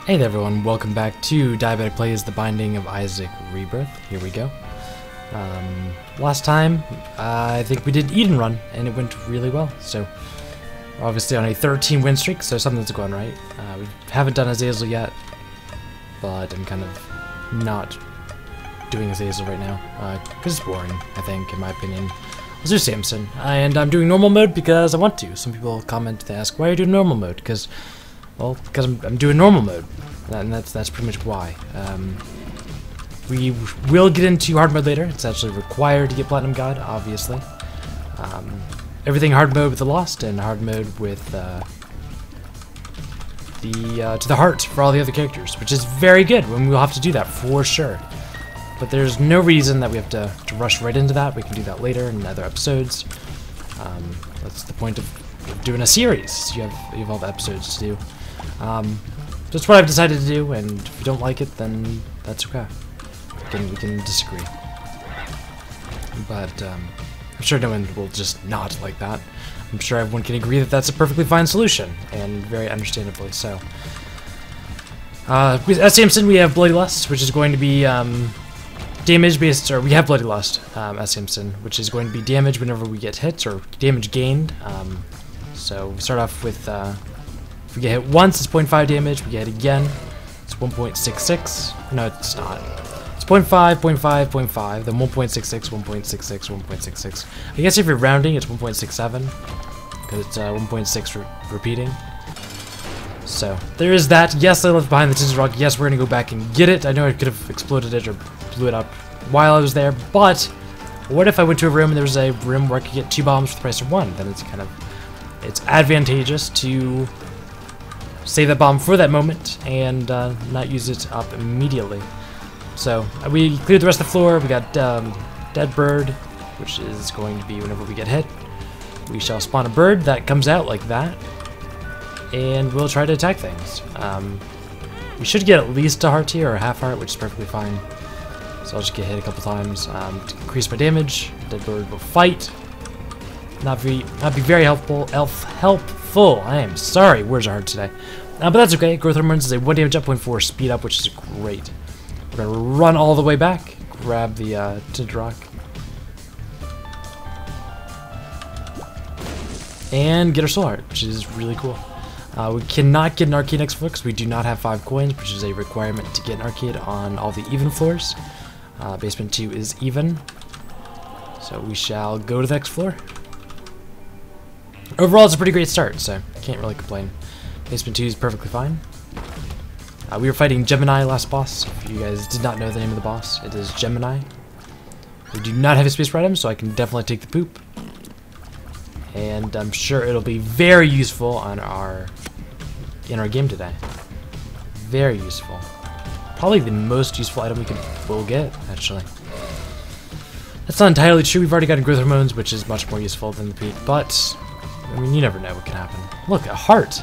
Hey there everyone, welcome back to Diabetic Plays The Binding of Isaac Rebirth. Here we go. Last time, I think we did Eden Run, and it went really well. So, we're obviously on a 13 win streak, so something's going right. We haven't done Azazel yet, but I'm kind of not doing Azazel right now, because it's boring, I think, in my opinion. Let's do Samson, and I'm doing normal mode because I want to. Some people comment, they ask, why are you doing normal mode? Because I'm doing normal mode, and that's pretty much why. We will get into hard mode later. It's actually required to get Platinum God, obviously. Everything hard mode with the Lost, and hard mode with to the heart for all the other characters, which is very good, and we'll have to do that for sure. But there's no reason that we have to rush right into that. We can do that later in other episodes. That's the point of doing a series. You have all the episodes to do. That's what I've decided to do, and if you don't like it, then that's okay. We can disagree. But I'm sure no one will just not like that. I'm sure everyone can agree that that's a perfectly fine solution, and very understandably so. As Samson, we have Bloody Lust, which is going to be damage based, or we have Bloody Lust as Samson, which is going to be damage whenever we get hit, or damage gained. So we start off with, if we get hit once, it's 0.5 damage. We get hit again, it's 1.66. No, it's not. It's 0.5, 0.5, 0.5, then 1.66, 1.66, 1.66. I guess if you're rounding, it's 1.67, because it's 1.6 repeating. So, there is that. Yes, I left behind the Tinted Rock. Yes, we're going to go back and get it. I know I could have exploded it or blew it up while I was there, but what if I went to a room and there was a room where I could get 2 bombs for the price of 1? Then it's advantageous to save that bomb for that moment and not use it up immediately. So we cleared the rest of the floor. We got dead bird, which is going to be whenever we get hit, we shall spawn a bird that comes out like that, and we'll try to attack things. We should get at least a heart here, or a half heart, which is perfectly fine. So I'll just get hit a couple times to increase my damage. Dead bird will fight. Not be very helpful. I am sorry, words are hard today. But that's okay. Growth hormones is a 1 damage up, 0.4 speed up, which is great. We're gonna run all the way back, grab the Tinted Rock, and get our soul heart, which is really cool. We cannot get an arcade next floor because we do not have 5 coins, which is a requirement to get an arcade on all the even floors. Basement 2 is even, so we shall go to the next floor. Overall, it's a pretty great start, so can't really complain. Basement 2 is perfectly fine. We were fighting Gemini last boss. If you guys did not know the name of the boss, it is Gemini. We do not have a space for items, so I can definitely take the poop. And I'm sure it'll be very useful on in our game today. Very useful. Probably the most useful item we'll get, actually. That's not entirely true. We've already gotten growth hormones, which is much more useful than the peak, but I mean, you never know what can happen. Look, a heart.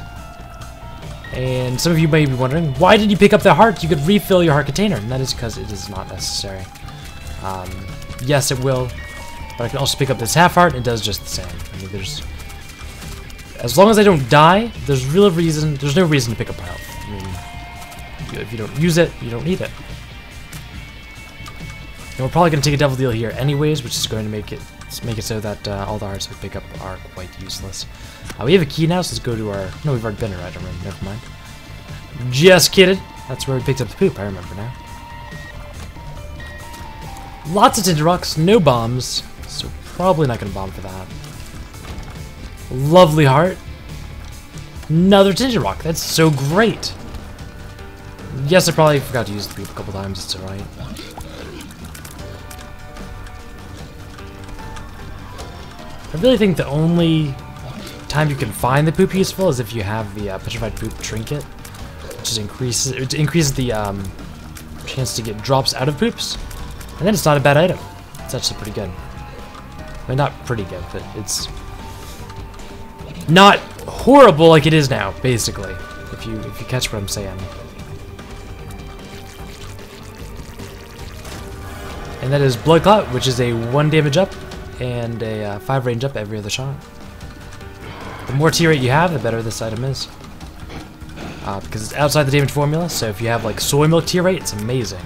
And some of you may be wondering, why did you pick up the heart? You could refill your heart container, and that is because it is not necessary. Yes, it will, but I can also pick up this half heart, and it does just the same. I mean, as long as I don't die, there's no reason to pick up health. I mean, if you don't use it, you don't need it. And we're probably going to take a devil deal here anyways, which is going to make it so that all the hearts we pick up are quite useless. We have a key now, so let's go to our... No, we've already been in our item room. Never mind. Just kidding. That's where we picked up the poop. I remember now. Lots of Tinted Rocks, no bombs, so probably not going to bomb for that. Lovely heart. Another Tinted Rock. That's so great. Yes, I probably forgot to use the poop a couple times. It's alright. I really think the only time you can find the poop useful is if you have the petrified poop trinket, which increases the chance to get drops out of poops, and then it's not a bad item. It's actually pretty good. I mean, not pretty good, but it's not horrible like it is now, basically. If you catch what I'm saying. And that is Blood Clot, which is a 1 damage up and a 5 range up every other shot. The more T rate you have, the better this item is. because it's outside the damage formula. So if you have like soy milk tier rate, it's amazing.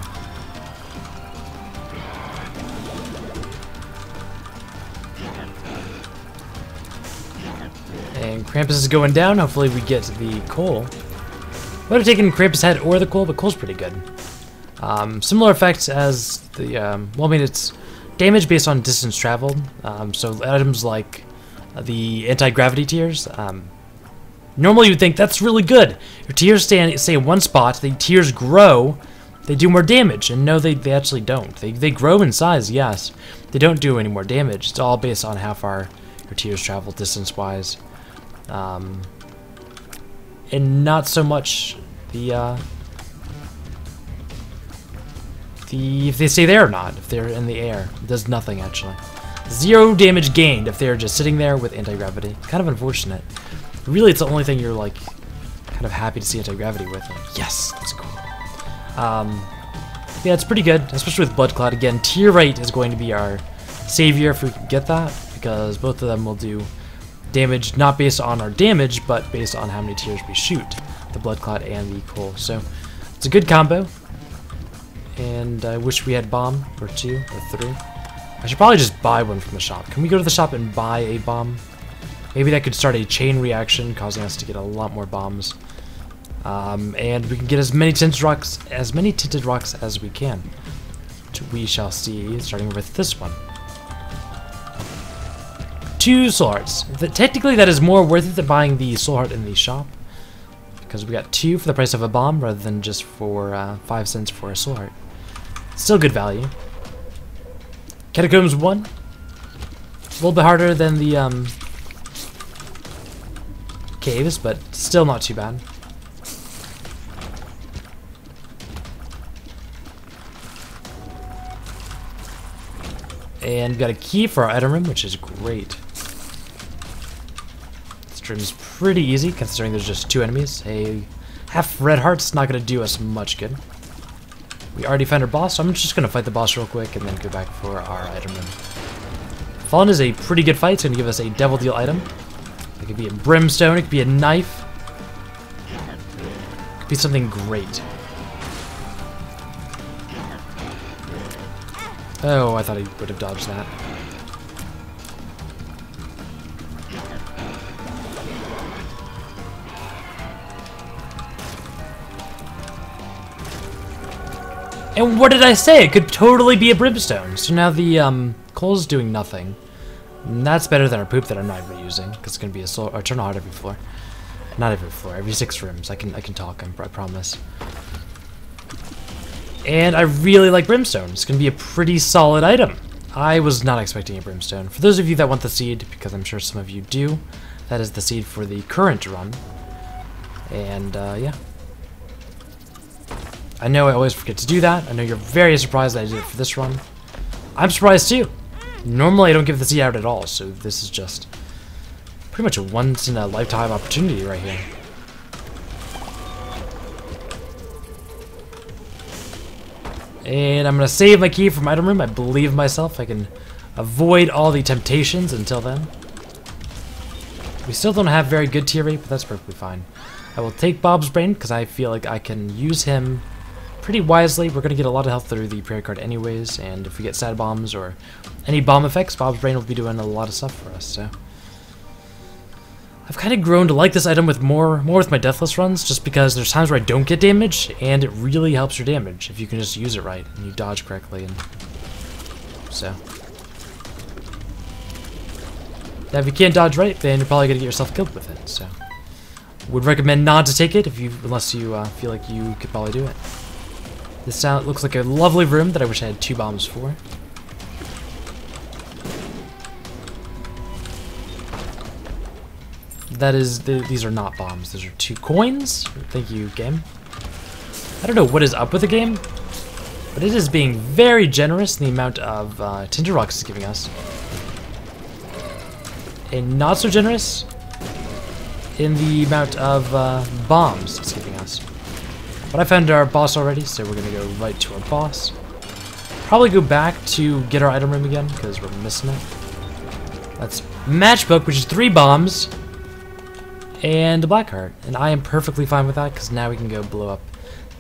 And Krampus is going down. Hopefully we get the coal. Would have taken Krampus' head or the coal, but coal's pretty good. Similar effects as the, well, I mean, it's damage based on distance traveled. So items like the anti-gravity tears, normally you'd think that's really good. Your tears stay in one spot, the tears grow, they do more damage, and no, they actually don't. They grow in size, yes. They don't do any more damage. It's all based on how far your tears travel distance-wise. And not so much if they stay there or not, if they're in the air. It does nothing, actually. 0 damage gained if they're just sitting there with anti-gravity. Kind of unfortunate. Really, it's the only thing you're, like, kind of happy to see anti-gravity with. Yes, that's cool. Yeah, it's pretty good, especially with Blood Clot. Again, tier rate is going to be our savior if we can get that, because both of them will do damage not based on our damage, but based on how many tears we shoot. The Blood Clot and the coal. So, it's a good combo. And I wish we had bomb, or 2, or 3. I should probably just buy one from the shop. Can we go to the shop and buy a bomb? Maybe that could start a chain reaction, causing us to get a lot more bombs. And we can get as many tinted rocks as we can. Which we shall see, starting with this one. 2 soul hearts. Technically, that is more worth it than buying the soul heart in the shop, because we got 2 for the price of a bomb, rather than just for 5 cents for a soul heart. Still good value. Catacombs 1. A little bit harder than the caves, but still not too bad. And we got a key for our item room, which is great. This room is pretty easy, considering there's just 2 enemies. A half red heart's not going to do us much good. We already found our boss, so I'm just going to fight the boss real quick and then go back for our item room. Fallen is a pretty good fight. It's going to give us a Devil Deal item. It could be a brimstone, it could be a knife. It could be something great. Oh, I thought he would have dodged that. And what did I say? It could totally be a brimstone. So now the coal's doing nothing. And that's better than our poop that I'm not even using, because it's gonna be a eternal heart every floor. Not every floor, every 6 rooms. I can talk. I promise. And I really like brimstone. It's gonna be a pretty solid item. I was not expecting a brimstone. For those of you that want the seed, because I'm sure some of you do, that is the seed for the current run. And yeah. I know I always forget to do that. I know you're very surprised that I did it for this run. I'm surprised too. Normally I don't give the seed out at all, so this is just pretty much a once-in-a-lifetime opportunity right here. And I'm going to save my key from item room. I believe myself. I can avoid all the temptations until then. We still don't have very good tier rate, but that's perfectly fine. I will take Bob's Brain because I feel like I can use him pretty wisely. We're going to get a lot of health through the prayer card anyways, and if we get sad bombs or any bomb effects, Bob's Brain will be doing a lot of stuff for us, so. I've kind of grown to like this item with more with my Deathless runs, just because there's times where I don't get damage, and it really helps your damage if you can just use it right, and you dodge correctly, and so. Now if you can't dodge right, then you're probably going to get yourself killed with it, so. Would recommend not to take it unless you feel like you could probably do it. This looks like a lovely room that I wish I had 2 bombs for. That is, these are not bombs. Those are 2 coins. Thank you, game. I don't know what is up with the game, but it is being very generous in the amount of Tinder Rocks it's giving us. And not so generous in the amount of bombs it's giving us. But I found our boss already, so we're gonna go right to our boss. Probably go back to get our item room again, because we're missing it. That's Matchbook, which is 3 bombs. and a black heart. And I am perfectly fine with that, because now we can go blow up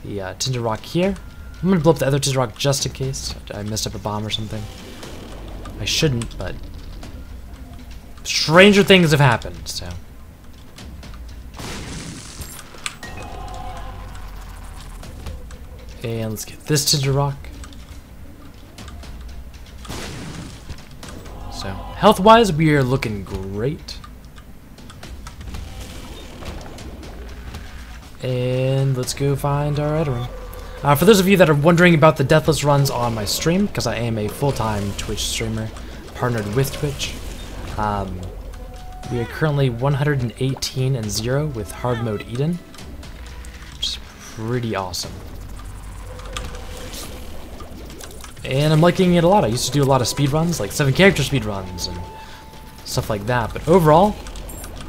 the tinder rock here. I'm going to blow up the other tinder rock just in case I messed up a bomb or something. I shouldn't, but stranger things have happened, so. And let's get this tinder rock. So, health-wise, we are looking great. And let's go find our item room. For those of you that are wondering about the deathless runs on my stream, because I am a full-time Twitch streamer, partnered with Twitch, we are currently 118-0 with hard mode Eden, which is pretty awesome. And I'm liking it a lot. I used to do a lot of speed runs, like 7-character speed runs and stuff like that. But overall,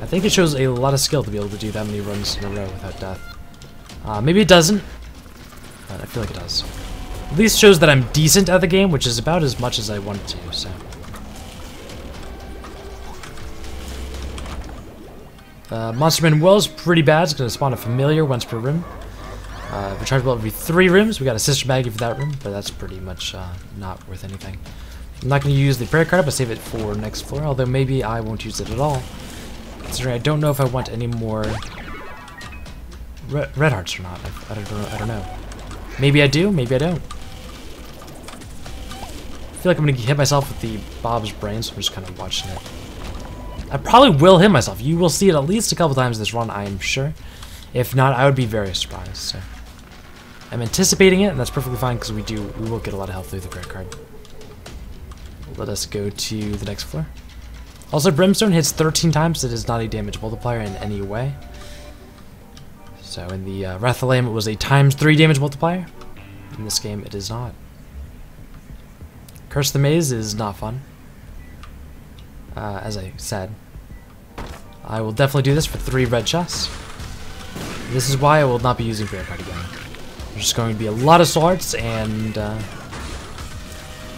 I think it shows a lot of skill to be able to do that many runs in a row without death. Maybe it doesn't, but I feel like it does. At least shows that I'm decent at the game, which is about as much as I wanted to, so. Monsterman Well is pretty bad. It's going to spawn a familiar once per room. Rechargeable every 3 rooms. We got a sister Maggie for that room, but that's pretty much not worth anything. I'm not going to use the prayer card, but save it for next floor, although maybe I won't use it at all. Considering I don't know if I want any more red hearts or not. I don't know. Maybe I do, maybe I don't. I feel like I'm going to hit myself with the Bob's brain, so I'm just kind of watching it. I probably will hit myself. You will see it at least a couple times this run, I am sure. If not, I would be very surprised. So I'm anticipating it, and that's perfectly fine because we will get a lot of health through the prayer card. Let us go to the next floor. Also, brimstone hits 13 times. It is not a damage multiplier in any way. So in the Wrath of the Lamb, it was a ×3 damage multiplier. In this game, it is not. Curse of the Maze is not fun. As I said, I will definitely do this for 3 red chests. This is why I will not be using prayer card again. There's just going to be a lot of swords, and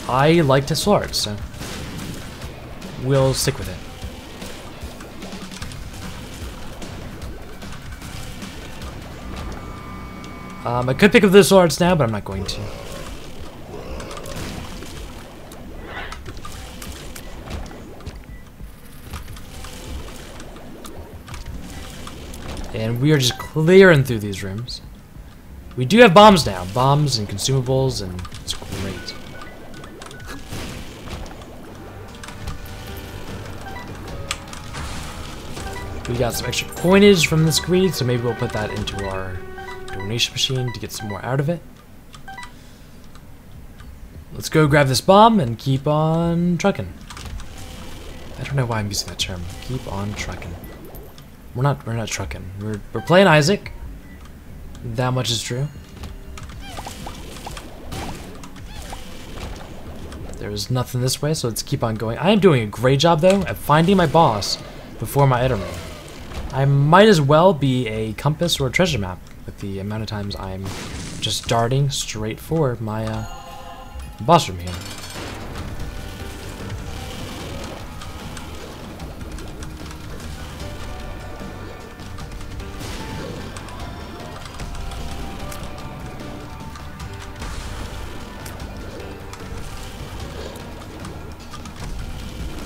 I like to swords, so we'll stick with it. I could pick up the swords now, but I'm not going to. And we are just clearing through these rooms. We do have bombs now. Bombs and consumables, and it's great. We got some extra coinage from this greed, so maybe we'll put that into our donation machine to get some more out of it. Let's go grab this bomb and keep on trucking. I don't know why I'm using that term. Keep on trucking. We're not trucking. We're playing Isaac. That much is true. There's nothing this way, so let's keep on going. I am doing a great job though at finding my boss before my item room. I might as well be a compass or a treasure map with the amount of times I'm just darting straight for my boss room here.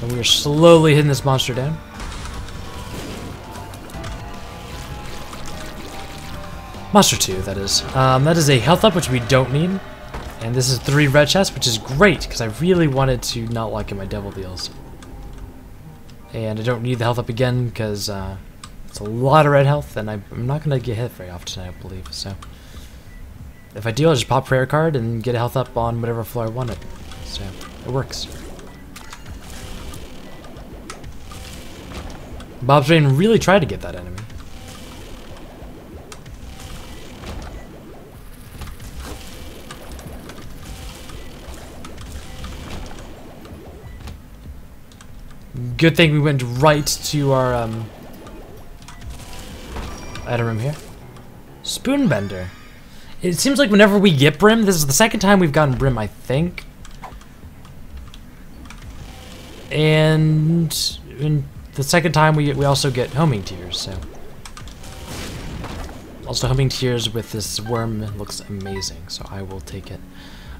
And we are slowly hitting this monster down. Monster 2, that is. That is a health up, which we don't need. And this is 3 red chests, which is great, because I really wanted to not lock in my devil deals. And I don't need the health up again, because it's a lot of red health, and I'm not going to get hit very often, I believe. So if I do, I'll just pop prayer card and get a health up on whatever floor I want it. So it works. Bob's Brain really tried to get that enemy. Good thing we went right to our item room here. Spoonbender. It seems like whenever we get Brim, this is the second time we've gotten Brim, I think. And the second time we also get homing tears, so Also, homing tears with this worm looks amazing, so I will take it.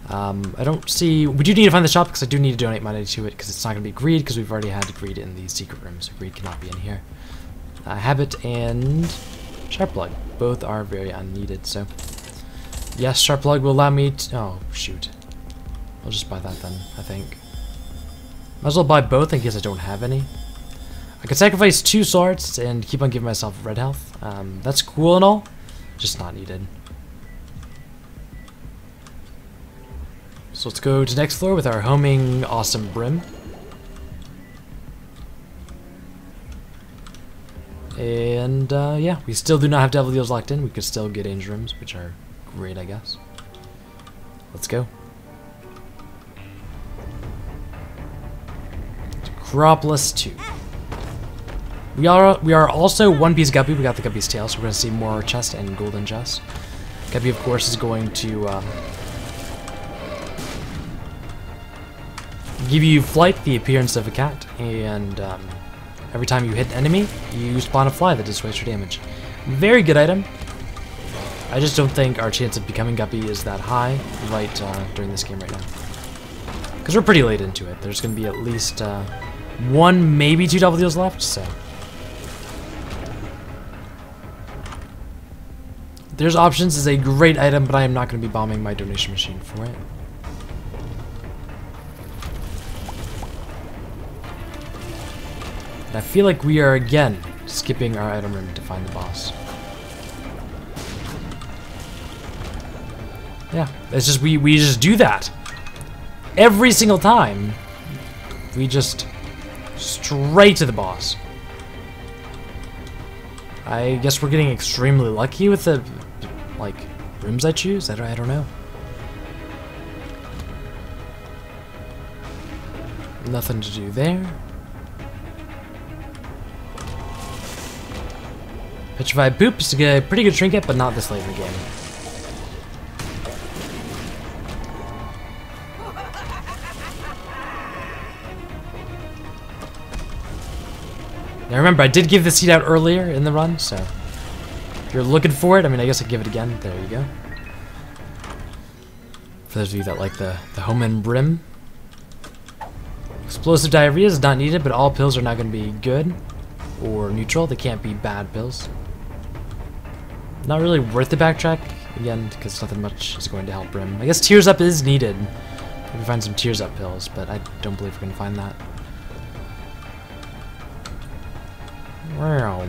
I don't see... We do need to find the shop, because I do need to donate money to it, because it's not going to be greed, because we've already had greed in the secret room, so greed cannot be in here. Habit and sharp plug. Both are very unneeded, so... Yes, sharp plug will allow me to... Oh, shoot. I'll just buy that then, I think. Might as well buy both in case I don't have any. I could sacrifice 2 swords and keep on giving myself red health. That's cool and all, just not needed. So let's go to the next floor with our homing awesome brim. And yeah, we still do not have devil deals locked in. We could still get angel rooms, which are great, I guess. Let's go. Acropolis 2. We are also one piece Guppy. We got the Guppy's tail, so we're gonna see more chest and golden chest. Guppy, of course, is going to give you flight, the appearance of a cat, and every time you hit an enemy, you spawn a fly that does extra damage. Very good item. I just don't think our chance of becoming Guppy is that high right during this game right now, because we're pretty late into it. There's gonna be at least 1, maybe 2 double deals left, so. There's options is a great item, but I am not going to be bombing my donation machine for it. And I feel like we are again skipping our item room to find the boss. Yeah, it's just we just do that every single time. We just straight to the boss. I guess we're getting extremely lucky with the, like, rooms I choose. I don't know. Nothing to do there. Petrified Poop is a pretty good trinket, but not this late in the game. Now remember, I did give the seed out earlier in the run, so if you're looking for it, I mean, I guess I'll give it again. There you go. For those of you that like the home and brim. Explosive diarrhea is not needed, but all pills are not going to be good or neutral. They can't be bad pills. Not really worth the backtrack, again, because nothing much is going to help brim. I guess Tears Up is needed. We can find some Tears Up pills, but I don't believe we're going to find that. Wow.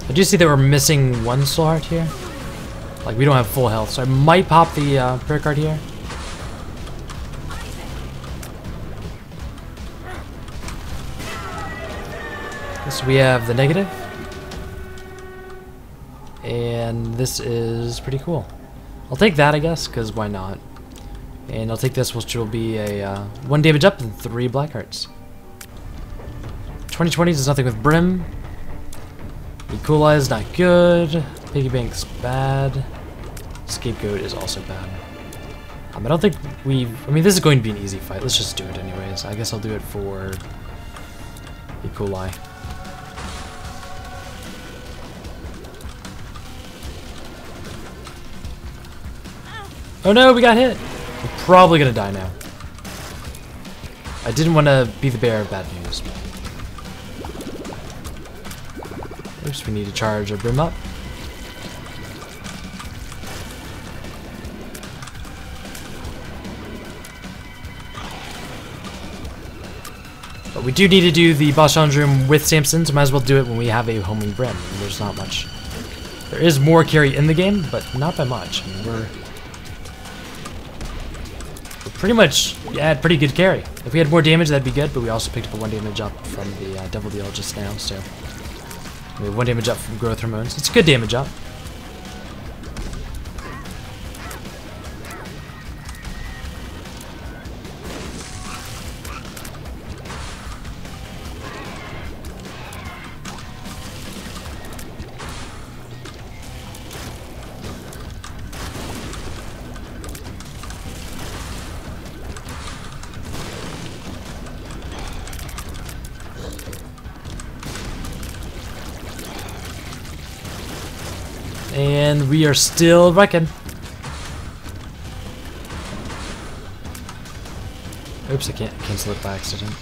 I do see that we're missing 1 soul heart here. Like, we don't have full health, so I might pop the prayer card here. So we have the negative. And this is pretty cool. I'll take that, I guess, because why not? And I'll take this, which will be a 1 damage up and 3 black hearts. 2020 does nothing with brim. Equalize, not good. Piggy bank's bad. Scapegoat is also bad. I don't think I mean, this is going to be an easy fight. Let's just do it anyways. I guess I'll do it for Equalize. Oh no, we got hit! We're probably gonna die now. I didn't want to be the bearer of bad news. Oops, we need to charge our brim up. But we do need to do the boss challenge room with Samson, so might as well do it when we have a homing brim. I mean, there's not much. There is more carry in the game, but not by much. I mean, we're pretty much at pretty good carry. If we had more damage, that'd be good, but we also picked up a 1 damage up from the Devil Deal just now, so we have 1 damage up from growth hormones. It's a good damage up. And we are still wrecking. Oops, I can't cancel it by accident.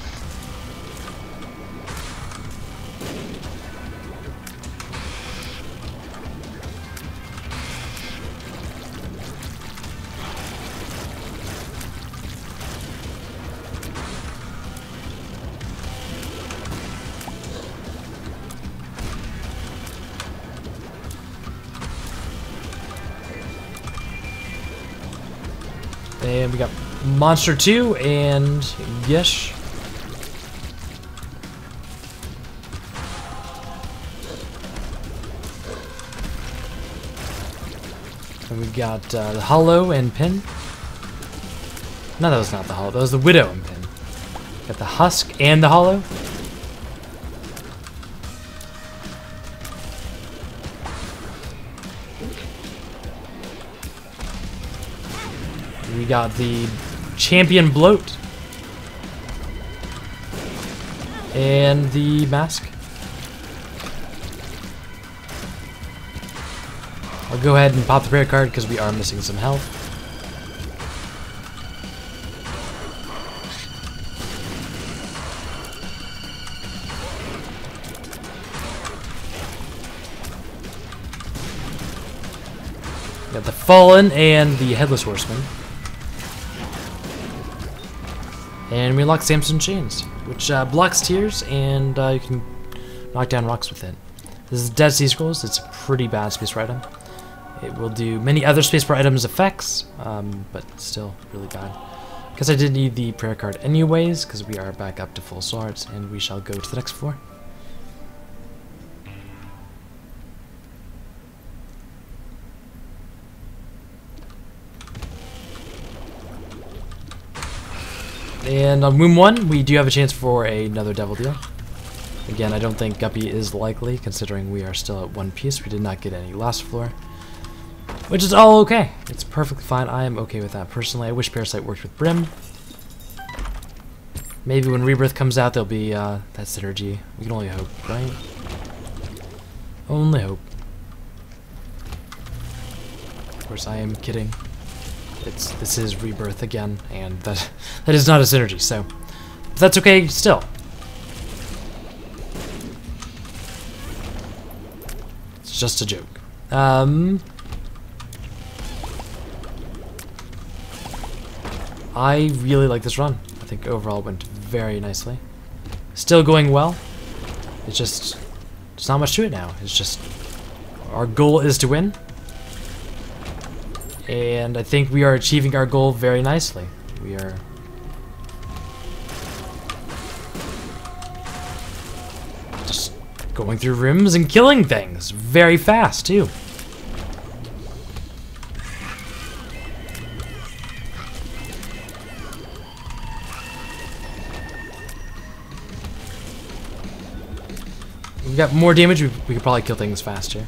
And we got Monster 2 and Gish. And we got the Hollow and Pin. No, that was not the Hollow. That was the Widow and Pin. Got the Husk and the Hollow. We got the Champion Bloat. And the Mask. I'll go ahead and pop the prayer card because we are missing some health. Got the Fallen and the Headless Horseman. And we unlock Samson Chains, which blocks tears, and you can knock down rocks with it. This is Dead Sea Scrolls. It's a pretty bad spacebar item. It will do many other spacebar items' effects, but still really bad. Guess I did need the prayer card anyways, because we are back up to full swords, and we shall go to the next floor. And on Room 1, we do have a chance for another Devil Deal. Again, I don't think Guppy is likely, considering we are still at one piece. We did not get any last floor, which is all okay. It's perfectly fine. I am okay with that personally. I wish Parasite worked with Brim. Maybe when Rebirth comes out, there'll be that synergy. We can only hope, right? Only hope. Of course, I am kidding. This is Rebirth again, and that is not a synergy, so but that's okay still. It's just a joke. I really like this run. I think overall it went very nicely. Still going well. It's just there's not much to it now. It's just our goal is to win. And I think we are achieving our goal very nicely. We are just going through rooms and killing things very fast, too. We've got more damage, we could probably kill things faster.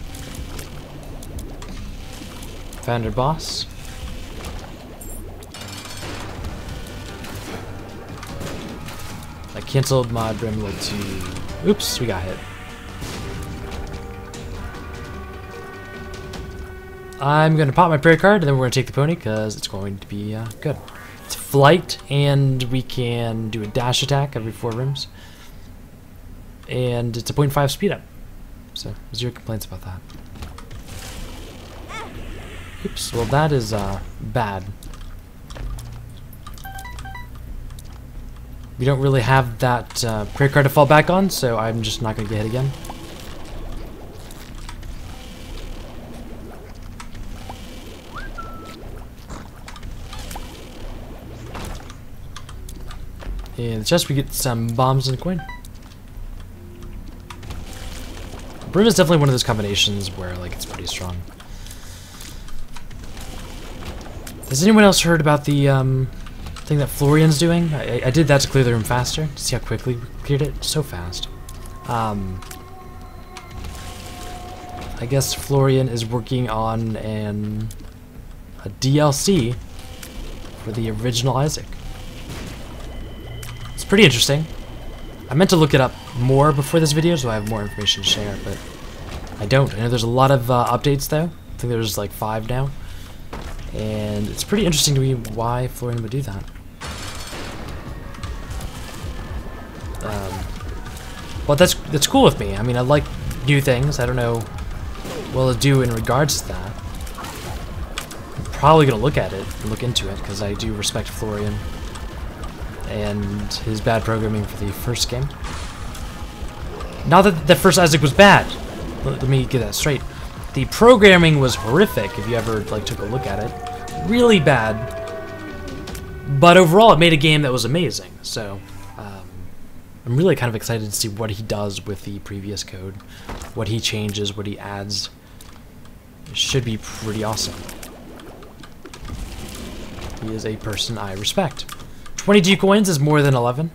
Found our boss. I canceled my Brimlow to... Oops, we got hit. I'm going to pop my prayer card, and then we're going to take the pony, because it's going to be good. It's flight, and we can do a dash attack every 4 rooms. And it's a 0.5 speed up. So, 0 complaints about that. Oops, well that is bad. We don't really have that prayer card to fall back on, so I'm just not going to get hit again. In the chest we get some bombs and a coin. Brim is definitely one of those combinations where like it's pretty strong. Has anyone else heard about the thing that Florian's doing? I did that to clear the room faster, to see how quickly we cleared it. So fast. I guess Florian is working on a DLC for the original Isaac. It's pretty interesting. I meant to look it up more before this video, so I have more information to share, but I don't. I know there's a lot of updates though. I think there's like 5 now. And it's pretty interesting to me why Florian would do that. Well, that's cool with me. I mean, I like new things. I don't know what to do in regards to that. I'm probably gonna look at it and look into it because I do respect Florian and his bad programming for the first game. Not that the first Isaac was bad. Let me get that straight. The programming was horrific if you ever like took a look at it. Really bad. But overall, it made a game that was amazing. So. I'm really kind of excited to see what he does with the previous code, what he changes, what he adds. It should be pretty awesome. He is a person I respect. 22 coins is more than 11.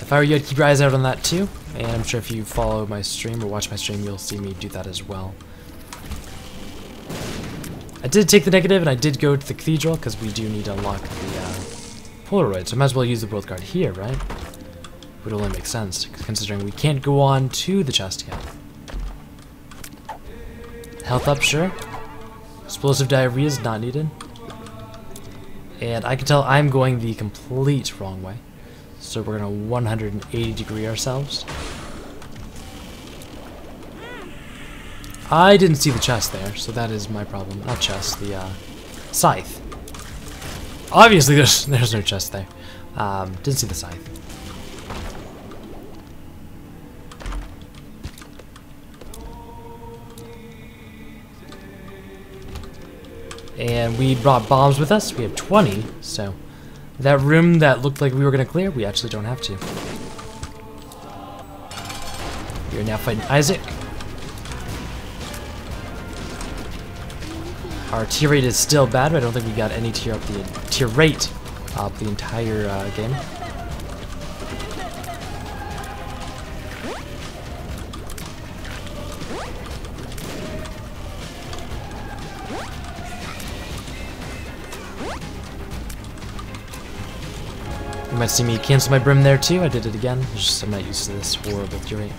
If I were you, I'd keep your eyes out on that too, and I'm sure if you follow my stream or watch my stream, you'll see me do that as well. I did take the negative, and I did go to the cathedral, because we do need to unlock the Polaroid, so I might as well use the world card here, right? Would only make sense, considering we can't go on to the chest yet. Health up, sure. Explosive diarrhea is not needed. And I can tell I'm going the complete wrong way. So we're gonna 180 degree ourselves. I didn't see the chest there, so that is my problem. Not chest, the scythe. Obviously, there's no chest there. Didn't see the scythe. And we brought bombs with us. We have 20, so that room that looked like we were going to clear, we actually don't have to. We are now fighting Isaac. Our tier rate is still bad, but I don't think we got any tier rate up the entire game. You might see me cancel my brim there too. I did it again. It's just I'm not used to this horrible tier rate.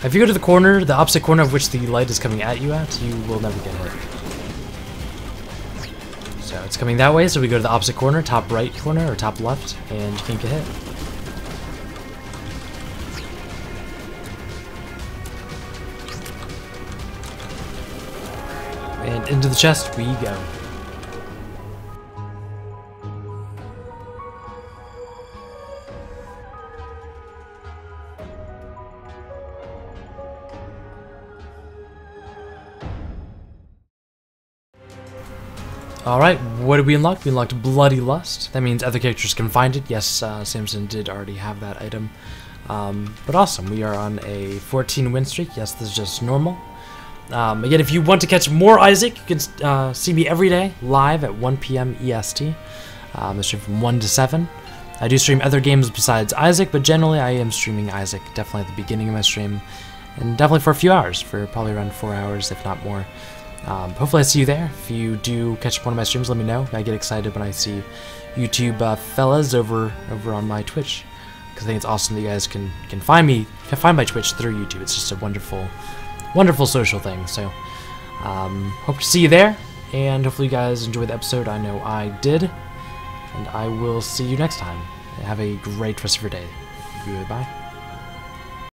If you go to the corner, the opposite corner of which the light is coming at you you will never get hit. So it's coming that way, so we go to the opposite corner, top right corner, or top left, and you can't get hit. And into the chest we go. Alright, what did we unlock? We unlocked Bloody Lust. That means other characters can find it. Yes, Samson did already have that item. But awesome, we are on a 14 win streak. Yes, this is just normal. Again, if you want to catch more Isaac, you can see me every day live at 1 p.m. EST. I stream from 1 to 7. I do stream other games besides Isaac, but generally I am streaming Isaac definitely at the beginning of my stream. And definitely for a few hours, for probably around 4 hours, if not more. Hopefully I see you there. If you do catch one of my streams, let me know. I get excited when I see YouTube fellas over on my Twitch, because I think it's awesome that you guys can find my Twitch through YouTube. It's just a wonderful social thing. So hope to see you there, and hopefully you guys enjoyed the episode. I know I did, and I will see you next time. Have a great rest of your day. Goodbye.